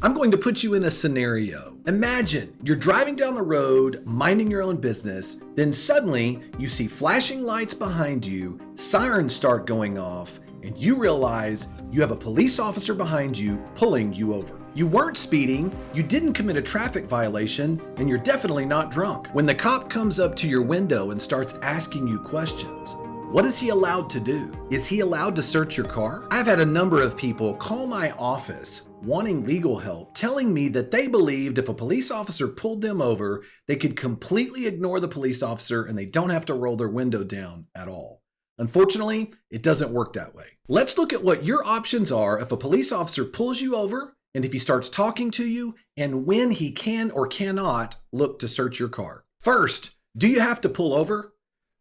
I'm going to put you in a scenario. Imagine you're driving down the road, minding your own business, then suddenly you see flashing lights behind you, sirens start going off, and you realize you have a police officer behind you pulling you over. You weren't speeding, you didn't commit a traffic violation, and you're definitely not drunk. When the cop comes up to your window and starts asking you questions, what is he allowed to do? Is he allowed to search your car? I've had a number of people call my office wanting legal help, telling me that they believed if a police officer pulled them over, they could completely ignore the police officer and they don't have to roll their window down at all. Unfortunately, it doesn't work that way. Let's look at what your options are if a police officer pulls you over and if he starts talking to you, and when he can or cannot look to search your car. First, do you have to pull over?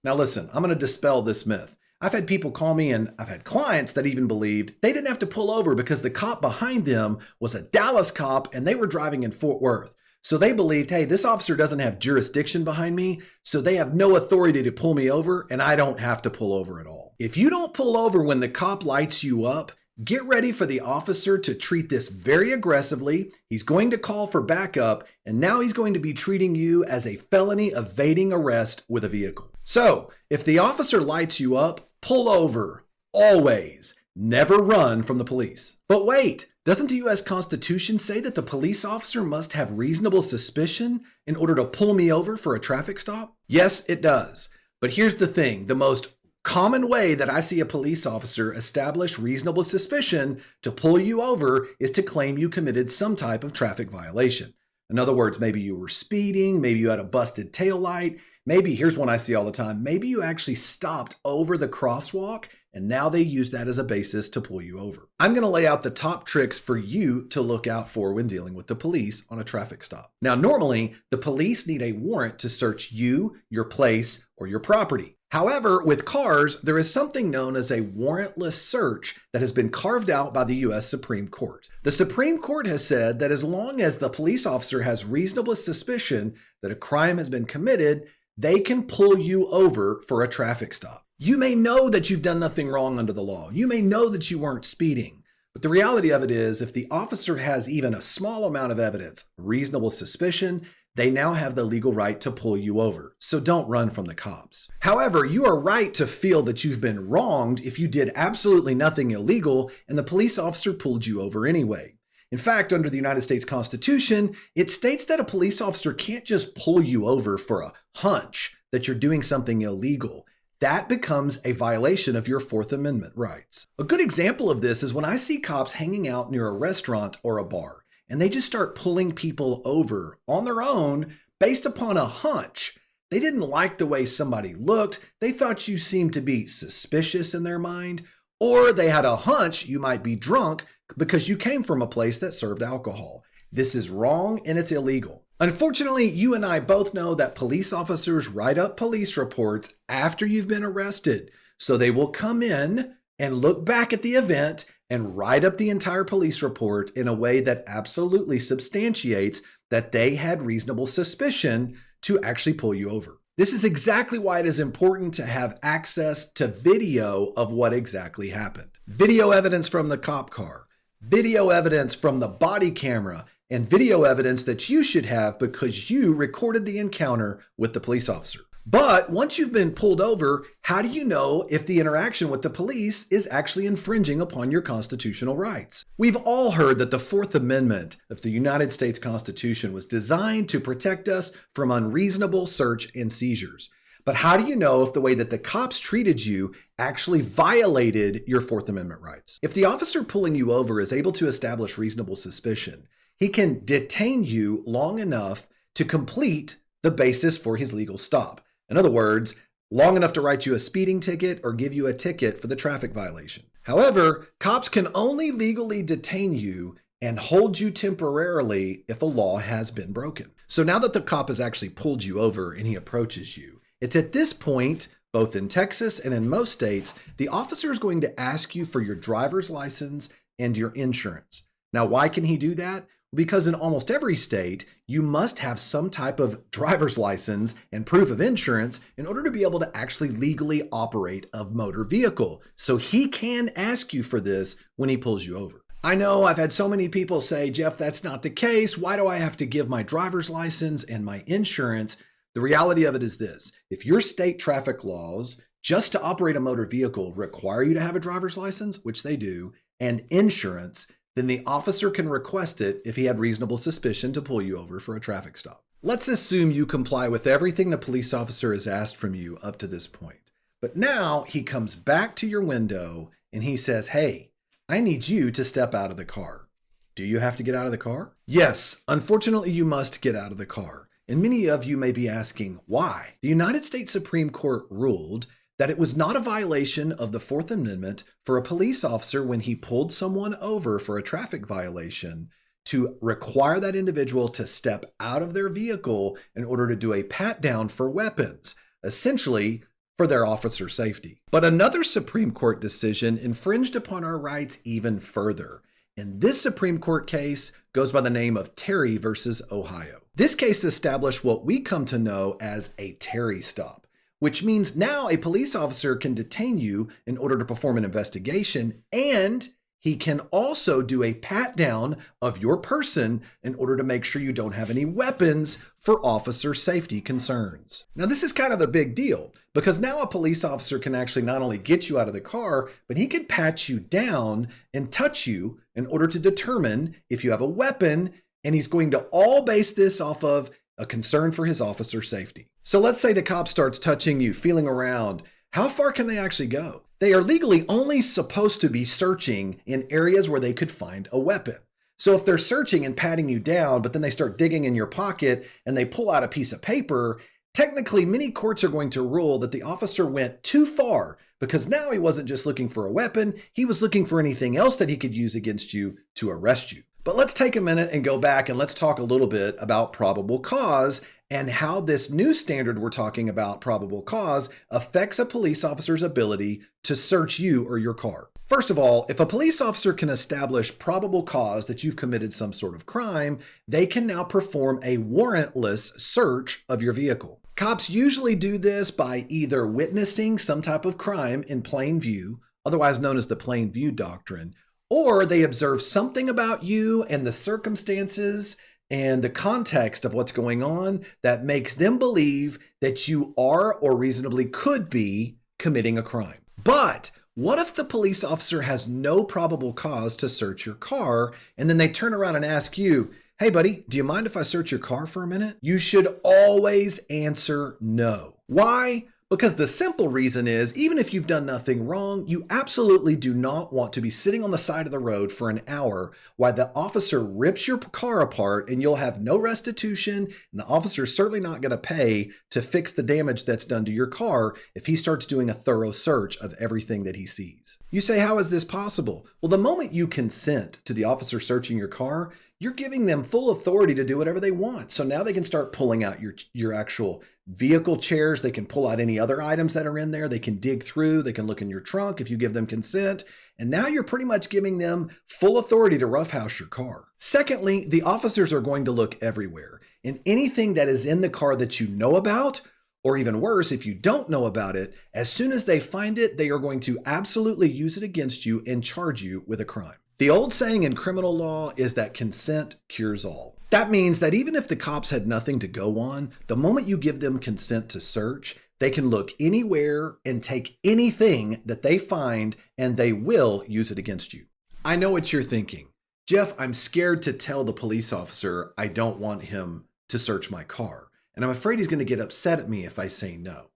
Now listen, I'm going to dispel this myth. I've had people call me and I've had clients that even believed they didn't have to pull over because the cop behind them was a Dallas cop and they were driving in Fort Worth. So they believed, hey, this officer doesn't have jurisdiction behind me, so they have no authority to pull me over and I don't have to pull over at all. If you don't pull over when the cop lights you up, get ready for the officer to treat this very aggressively. He's going to call for backup, and now he's going to be treating you as a felony evading arrest with a vehicle. So, if the officer lights you up, pull over. Always. Never run from the police. But wait, doesn't the U.S. Constitution say that the police officer must have reasonable suspicion in order to pull me over for a traffic stop? Yes, it does. But here's the thing. The most common way that I see a police officer establish reasonable suspicion to pull you over is to claim you committed some type of traffic violation. In other words, maybe you were speeding, maybe you had a busted taillight, maybe, here's one I see all the time, maybe you actually stopped over the crosswalk and now they use that as a basis to pull you over. I'm going to lay out the top tricks for you to look out for when dealing with the police on a traffic stop. Now, normally, the police need a warrant to search you, your place, or your property. However, with cars, there is something known as a warrantless search that has been carved out by the U.S. Supreme Court. The Supreme Court has said that as long as the police officer has reasonable suspicion that a crime has been committed, they can pull you over for a traffic stop. You may know that you've done nothing wrong under the law. You may know that you weren't speeding. But the reality of it is, if the officer has even a small amount of evidence, reasonable suspicion, they now have the legal right to pull you over. So don't run from the cops. However, you are right to feel that you've been wronged if you did absolutely nothing illegal and the police officer pulled you over anyway. In fact, under the United States Constitution, it states that a police officer can't just pull you over for a hunch that you're doing something illegal. That becomes a violation of your Fourth Amendment rights. A good example of this is when I see cops hanging out near a restaurant or a bar, and they just start pulling people over on their own based upon a hunch. They didn't like the way somebody looked. They thought you seemed to be suspicious in their mind, or they had a hunch you might be drunk because you came from a place that served alcohol. This is wrong and it's illegal. Unfortunately, you and I both know that police officers write up police reports after you've been arrested. So they will come in and look back at the event and write up the entire police report in a way that absolutely substantiates that they had reasonable suspicion to actually pull you over. This is exactly why it is important to have access to video of what exactly happened. Video evidence from the cop car, video evidence from the body camera, and video evidence that you should have because you recorded the encounter with the police officer. But once you've been pulled over, how do you know if the interaction with the police is actually infringing upon your constitutional rights? We've all heard that the Fourth Amendment of the United States Constitution was designed to protect us from unreasonable search and seizures. But how do you know if the way that the cops treated you actually violated your Fourth Amendment rights? If the officer pulling you over is able to establish reasonable suspicion, he can detain you long enough to complete the basis for his legal stop. In other words, long enough to write you a speeding ticket or give you a ticket for the traffic violation. However, cops can only legally detain you and hold you temporarily if a law has been broken. So now that the cop has actually pulled you over and he approaches you, it's at this point, both in Texas and in most states, the officer is going to ask you for your driver's license and your insurance. Now, why can he do that? Because in almost every state, you must have some type of driver's license and proof of insurance in order to be able to actually legally operate a motor vehicle. So he can ask you for this when he pulls you over. I know I've had so many people say, Jeff, that's not the case. Why do I have to give my driver's license and my insurance? The reality of it is this: if your state traffic laws just to operate a motor vehicle require you to have a driver's license, which they do, and insurance, then the officer can request it if he had reasonable suspicion to pull you over for a traffic stop. Let's assume you comply with everything the police officer has asked from you up to this point. But now he comes back to your window and he says, hey, I need you to step out of the car. Do you have to get out of the car? Yes, unfortunately, you must get out of the car. And many of you may be asking, why? The United States Supreme Court ruled that it was not a violation of the Fourth Amendment for a police officer when he pulled someone over for a traffic violation to require that individual to step out of their vehicle in order to do a pat down for weapons, essentially for their officer safety. But another Supreme Court decision infringed upon our rights even further. And this Supreme Court case goes by the name of Terry versus Ohio. This case established what we come to know as a Terry stop, which means now a police officer can detain you in order to perform an investigation, and he can also do a pat down of your person in order to make sure you don't have any weapons for officer safety concerns. Now, this is kind of a big deal because now a police officer can actually not only get you out of the car, but he can pat you down and touch you in order to determine if you have a weapon, and he's going to all base this off of a concern for his officer safety. So let's say the cop starts touching you, feeling around. How far can they actually go? They are legally only supposed to be searching in areas where they could find a weapon. So if they're searching and patting you down, but then they start digging in your pocket and they pull out a piece of paper, technically many courts are going to rule that the officer went too far because now he wasn't just looking for a weapon, he was looking for anything else that he could use against you to arrest you. But let's take a minute and go back and let's talk a little bit about probable cause and how this new standard we're talking about, probable cause, affects a police officer's ability to search you or your car. First of all, if a police officer can establish probable cause that you've committed some sort of crime, they can now perform a warrantless search of your vehicle. Cops usually do this by either witnessing some type of crime in plain view, otherwise known as the plain view doctrine, or they observe something about you and the circumstances and the context of what's going on that makes them believe that you are or reasonably could be committing a crime. But what if the police officer has no probable cause to search your car, and then they turn around and ask you, hey buddy, do you mind if I search your car for a minute? You should always answer no. Why? Because the simple reason is, even if you've done nothing wrong, you absolutely do not want to be sitting on the side of the road for an hour while the officer rips your car apart, and you'll have no restitution, and the officer's certainly not going to pay to fix the damage that's done to your car if he starts doing a thorough search of everything that he sees. You say, how is this possible? Well, the moment you consent to the officer searching your car, you're giving them full authority to do whatever they want. So now they can start pulling out your actual vehicle chairs. They can pull out any other items that are in there. They can dig through. They can look in your trunk if you give them consent. And now you're pretty much giving them full authority to roughhouse your car. Secondly, the officers are going to look everywhere. And anything that is in the car that you know about, or even worse, if you don't know about it, as soon as they find it, they are going to absolutely use it against you and charge you with a crime. The old saying in criminal law is that consent cures all. That means that even if the cops had nothing to go on, the moment you give them consent to search, they can look anywhere and take anything that they find, and they will use it against you. I know what you're thinking. Jeff, I'm scared to tell the police officer I don't want him to search my car, and I'm afraid he's going to get upset at me if I say no.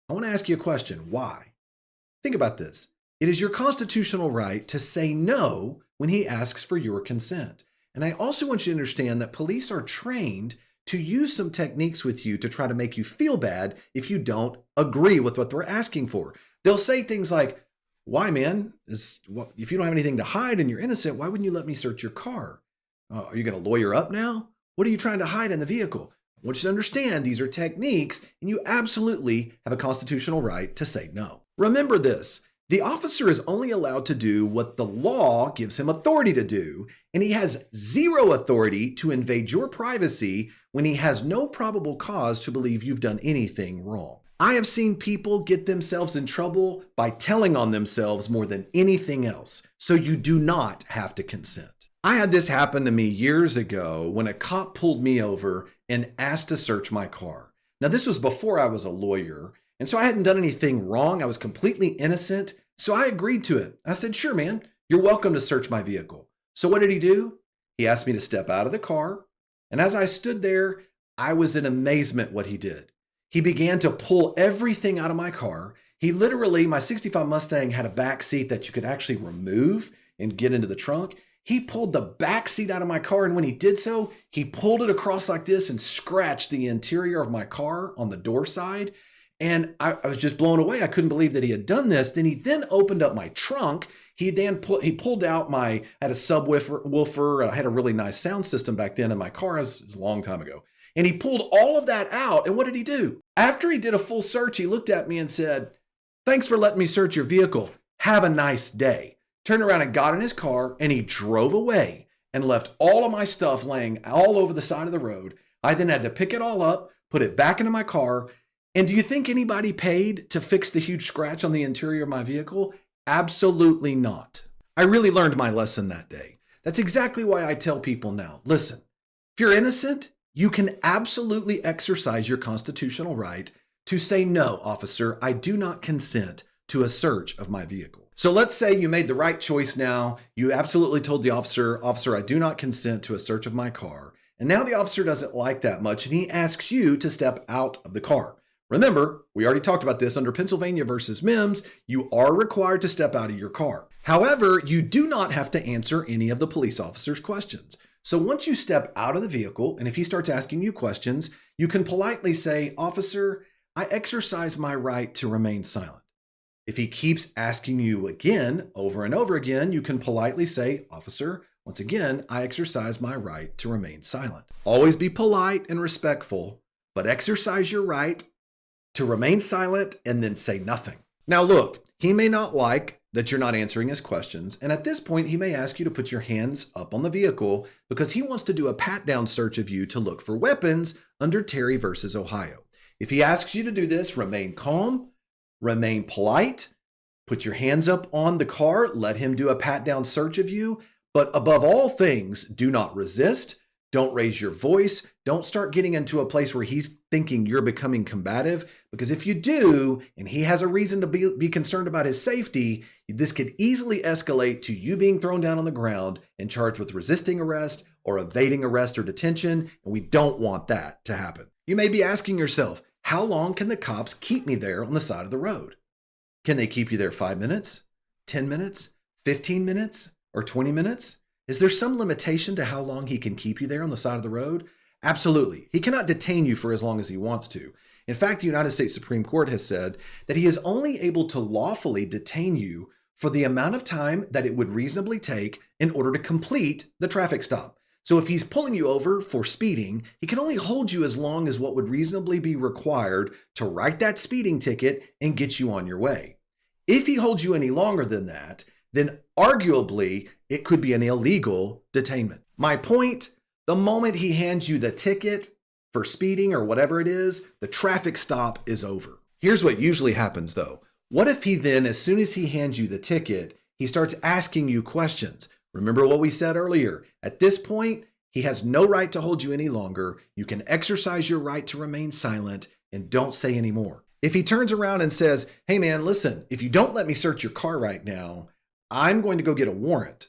I want to ask you a question. Why? Think about this. It is your constitutional right to say no when he asks for your consent. And I also want you to understand that police are trained to use some techniques with you to try to make you feel bad if you don't agree with what they're asking for. They'll say things like, why, man? If you don't have anything to hide and you're innocent, why wouldn't you let me search your car? Are you going to lawyer up now? What are you trying to hide in the vehicle? I want you to understand these are techniques, and you absolutely have a constitutional right to say no. Remember this. The officer is only allowed to do what the law gives him authority to do, and he has zero authority to invade your privacy when he has no probable cause to believe you've done anything wrong. I have seen people get themselves in trouble by telling on themselves more than anything else. So you do not have to consent. I had this happen to me years ago when a cop pulled me over and asked to search my car. Now, this was before I was a lawyer, and so I hadn't done anything wrong. I was completely innocent, so I agreed to it. I said, sure, man, you're welcome to search my vehicle. So what did he do? He asked me to step out of the car, and as I stood there, I was in amazement what he did. He began to pull everything out of my car. He literally, my 65 Mustang had a back seat that you could actually remove and get into the trunk. He pulled the back seat out of my car, and when he did so, he pulled it across like this and scratched the interior of my car on the door side. And I was just blown away. I couldn't believe that he had done this. Then he opened up my trunk. He pulled out I had a subwoofer. I had a really nice sound system back then in my car. It was a long time ago. And he pulled all of that out. And what did he do? After he did a full search, he looked at me and said, "Thanks for letting me search your vehicle. Have a nice day." Turned around and got in his car, and he drove away and left all of my stuff laying all over the side of the road. I then had to pick it all up, put it back into my car. And do you think anybody paid to fix the huge scratch on the interior of my vehicle? Absolutely not. I really learned my lesson that day. That's exactly why I tell people now, listen, if you're innocent, you can absolutely exercise your constitutional right to say, no, officer, I do not consent to a search of my vehicle. So let's say you made the right choice now. You absolutely told the officer, I do not consent to a search of my car. And now the officer doesn't like that much, and he asks you to step out of the car. Remember, we already talked about this under Pennsylvania versus Mims. You are required to step out of your car. However, you do not have to answer any of the police officer's questions. So once you step out of the vehicle, and if he starts asking you questions, you can politely say, "Officer, I exercise my right to remain silent." If he keeps asking you again, over and over again, you can politely say, "Officer, once again, I exercise my right to remain silent." Always be polite and respectful, but exercise your right to remain silent and then say nothing. Now look, he may not like that you're not answering his questions, and at this point, he may ask you to put your hands up on the vehicle because he wants to do a pat-down search of you to look for weapons under Terry versus Ohio. If he asks you to do this, remain calm, remain polite, put your hands up on the car, let him do a pat-down search of you, but above all things, do not resist, don't raise your voice, don't start getting into a place where he's thinking you're becoming combative, because if you do, and he has a reason to be concerned about his safety, this could easily escalate to you being thrown down on the ground and charged with resisting arrest or evading arrest or detention, and we don't want that to happen. You may be asking yourself, how long can the cops keep me there on the side of the road? Can they keep you there 5 minutes, 10 minutes, 15 minutes, or 20 minutes? Is there some limitation to how long he can keep you there on the side of the road? Absolutely. He cannot detain you for as long as he wants to. In fact, the United States Supreme Court has said that he is only able to lawfully detain you for the amount of time that it would reasonably take in order to complete the traffic stop. So if he's pulling you over for speeding, he can only hold you as long as what would reasonably be required to write that speeding ticket and get you on your way. If he holds you any longer than that, then arguably it could be an illegal detainment. My point, the moment he hands you the ticket for speeding or whatever it is, the traffic stop is over. Here's what usually happens though. What if he then, as soon as he hands you the ticket, he starts asking you questions? Remember what we said earlier. At this point, he has no right to hold you any longer. You can exercise your right to remain silent and don't say any more. If he turns around and says, "Hey man, listen, if you don't let me search your car right now, I'm going to go get a warrant,"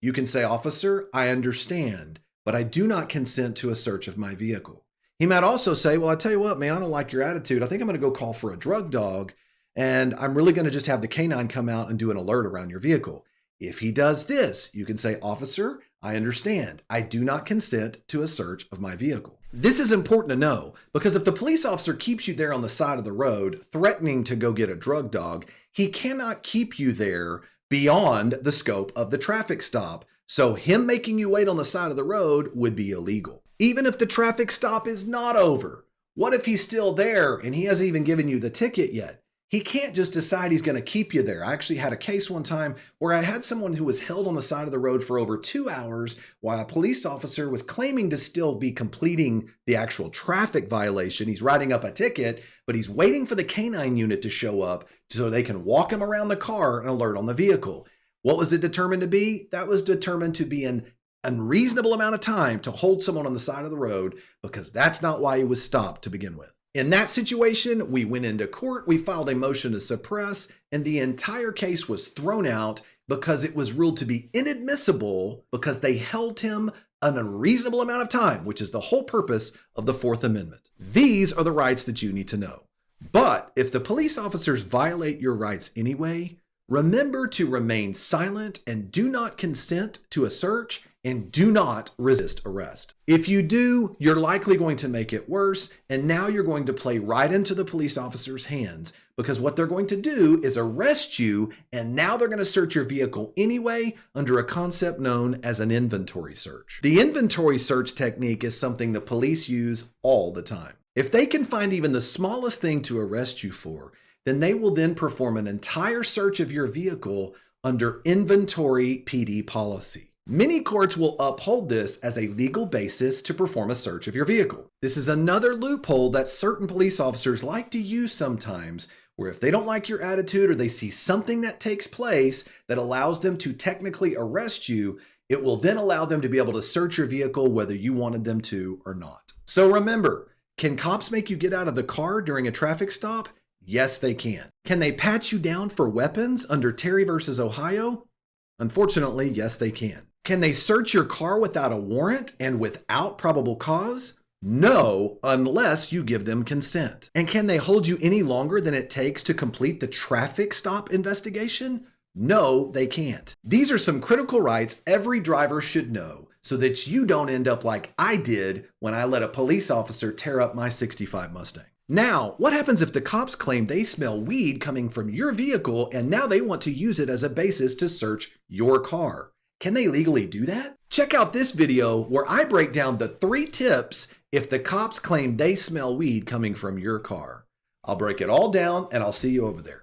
you can say, "Officer, I understand, but I do not consent to a search of my vehicle." He might also say, "Well, I tell you what, man, I don't like your attitude. I think I'm going to go call for a drug dog, and I'm really going to just have the canine come out and do an alert around your vehicle." If he does this, you can say, "Officer, I understand. I do not consent to a search of my vehicle." This is important to know because if the police officer keeps you there on the side of the road, threatening to go get a drug dog, he cannot keep you there beyond the scope of the traffic stop. So him making you wait on the side of the road would be illegal. Even if the traffic stop is not over, what if he's still there and he hasn't even given you the ticket yet? He can't just decide he's going to keep you there. I actually had a case one time where I had someone who was held on the side of the road for over 2 hours while a police officer was claiming to still be completing the actual traffic violation. He's writing up a ticket, but he's waiting for the canine unit to show up so they can walk him around the car and alert on the vehicle. What was it determined to be? That was determined to be an unreasonable amount of time to hold someone on the side of the road because that's not why he was stopped to begin with. In that situation, we went into court, we filed a motion to suppress, and the entire case was thrown out because it was ruled to be inadmissible because they held him an unreasonable amount of time, which is the whole purpose of the Fourth Amendment. These are the rights that you need to know. But if the police officers violate your rights anyway, remember to remain silent and do not consent to a search and do not resist arrest. If you do, you're likely going to make it worse, and now you're going to play right into the police officer's hands because what they're going to do is arrest you, and now they're going to search your vehicle anyway under a concept known as an inventory search. The inventory search technique is something the police use all the time. If they can find even the smallest thing to arrest you for, then they will then perform an entire search of your vehicle under inventory PD policy. Many courts will uphold this as a legal basis to perform a search of your vehicle. This is another loophole that certain police officers like to use sometimes, where if they don't like your attitude or they see something that takes place that allows them to technically arrest you, it will then allow them to be able to search your vehicle whether you wanted them to or not. So remember, can cops make you get out of the car during a traffic stop? Yes, they can. Can they pat you down for weapons under Terry versus Ohio? Unfortunately, yes, they can. Can they search your car without a warrant and without probable cause? No, unless you give them consent. And can they hold you any longer than it takes to complete the traffic stop investigation? No, they can't. These are some critical rights every driver should know so that you don't end up like I did when I let a police officer tear up my '65 Mustang. Now, what happens if the cops claim they smell weed coming from your vehicle and now they want to use it as a basis to search your car? Can they legally do that? Check out this video where I break down the 3 tips if the cops claim they smell weed coming from your car. I'll break it all down and I'll see you over there.